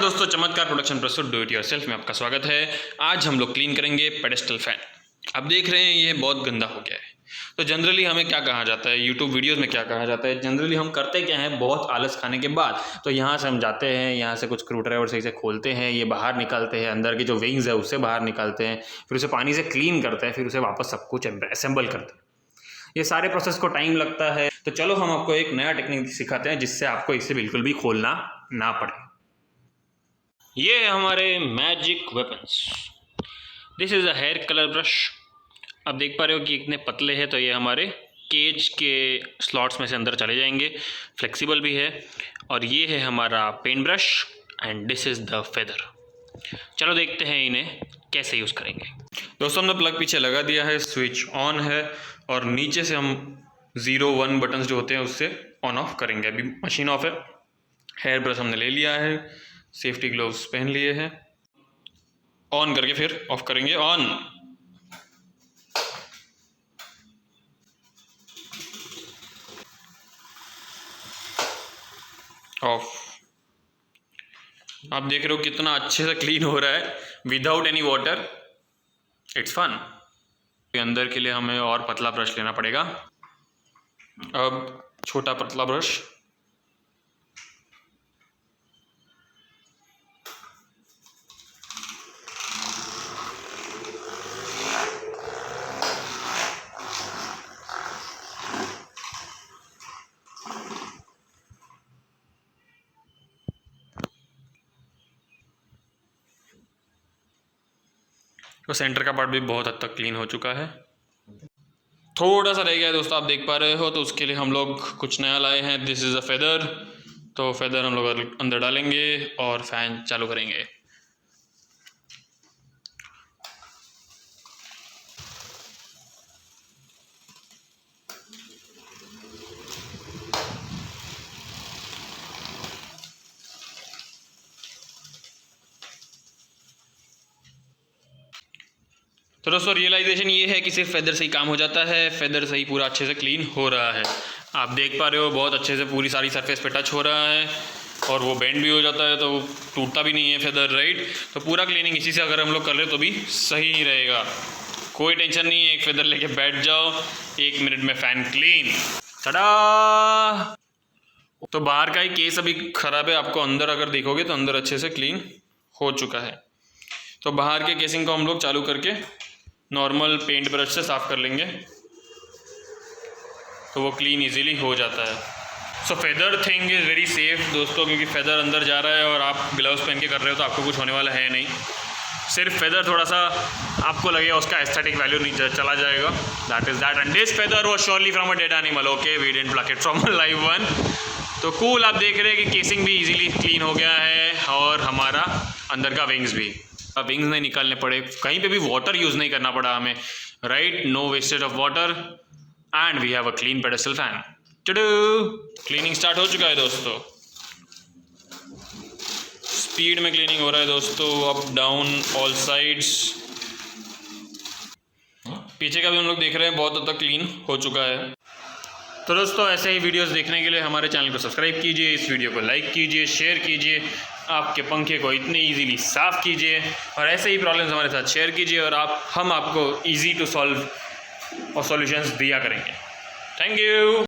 नमस्कार दोस्तों, चमत्कार प्रोडक्शन प्रस्तुत डू इट योरसेल्फ में आपका स्वागत है। आज हम लोग क्लीन करेंगे पेडेस्टल फैन। आप देख रहे हैं ये बहुत गंदा हो गया है। तो जनरली हमें क्या कहा जाता है, यूट्यूब वीडियोस में क्या कहा जाता है, जनरली हम करते क्या हैं, बहुत आलस खाने के बाद तो यहाँ से हम जाते हैं, यहाँ से कुछ स्क्रू ड्राइवर सही से खोलते हैं, ये बाहर निकालते हैं, अंदर की जो विंग्स है उससे बाहर निकालते हैं, फिर उसे पानी से क्लीन करते हैं, फिर उसे वापस सब कुछ असेंबल करते हैं। ये सारे प्रोसेस को टाइम लगता है। तो चलो हम आपको एक नया टेक्निक सिखाते हैं जिससे आपको इसे बिल्कुल भी खोलना ना पड़े। ये है हमारे magic weapons. This is a hair colour brush. आप देख पा रहे हो कि इतने पतले हैं, तो ये हमारे केज के स्लॉट्स में से अंदर चले जाएंगे, फ्लेक्सिबल भी है। और ये है हमारा paint brush and this is the feather. चलो देखते हैं इन्हें कैसे यूज़ करेंगे। दोस्तों हमने प्लग पीछे लगा दिया है, स्विच ऑन है और नीचे से हम 0-1 बटन्स जो होते हैं उससे ऑन ऑफ करेंगे। अभी मशीन ऑफ है। हेयर ब्रश हमने ले लिया है, सेफ्टी ग्लोव्स पहन लिए हैं। ऑन करके फिर ऑफ करेंगे। ऑन। ऑफ। आप देख रहे हो कितना अच्छे से क्लीन हो रहा है without any water. It's fun. अंदर के लिए हमें और पतला ब्रश लेना पड़ेगा। अब छोटा पतला ब्रश, तो सेंटर का पार्ट भी बहुत हद तक क्लीन हो चुका है। थोड़ा सा रह गया है दोस्तों, आप देख पा रहे हो। तो उसके लिए हम लोग कुछ नया लाए हैं। This is a feather. तो फेदर हम लोग अंदर डालेंगे और फैन चालू करेंगे। तो दोस्तों रियलाइजेशन ये है कि सिर्फ फेदर से ही काम हो जाता है। फेदर से ही पूरा अच्छे से क्लीन हो रहा है। आप देख पा रहे हो बहुत अच्छे से पूरी सारी सरफेस पे टच हो रहा है और वो बेंड भी हो जाता है, तो टूटता भी नहीं है फेदर, राइट। तो पूरा क्लीनिंग इसी से अगर हम लोग कर ले तो भी सही ही रहेगा। कोई टेंशन नहीं है, एक फेदर लेके बैठ जाओ, 1 मिनट में फ़ैन क्लीन। टडा। तो बाहर का ही केस अभी ख़राब है, आपको अंदर अगर देखोगे तो अंदर अच्छे से क्लीन हो चुका है। तो बाहर के केसिंग को हम लोग चालू करके नॉर्मल पेंट ब्रश से साफ़ कर लेंगे तो वो क्लीन इजीली हो जाता है। So feather thing is very safe दोस्तों, क्योंकि फेदर अंदर जा रहा है और आप ग्लव्स पहन के कर रहे हो तो आपको कुछ होने वाला है नहीं। सिर्फ फेदर थोड़ा सा आपको लगेगा उसका एस्थेटिक वैल्यू नहीं चला जाएगा। That is that. And this feather was surely from a dead animal. Okay, we didn't pluck it from a live one. तो कूल। आप देख रहे हैं कि केसिंग भी इजीली क्लीन हो गया है और हमारा अंदर का विंग्स भी। अब विंग्स नहीं निकालने पड़े, कहीं पे भी वाटर यूज़ नहीं करना पड़ा हमें, right. No wastage of water and we have a clean pedestal fan. टुडू क्लीनिंग स्टार्ट हो चुका है दोस्तों। स्पीड में क्लीनिंग हो रहा है दोस्तों, अप डाउन ऑल साइड्स। पीछे का भी हम लोग देख रहे हैं बहुत हद तक क्लीन हो चुका है। तो दोस्तों ऐसे ही वीडियोस देखने के लिए हमारे चैनल को सब्सक्राइब कीजिए, इस वीडियो को लाइक कीजिए, शेयर कीजिए, आपके पंखे को इतने इजीली साफ़ कीजिए और ऐसे ही प्रॉब्लम्स हमारे साथ शेयर कीजिए और हम आपको इजी टू सॉल्व और सॉल्यूशंस दिया करेंगे। Thank you.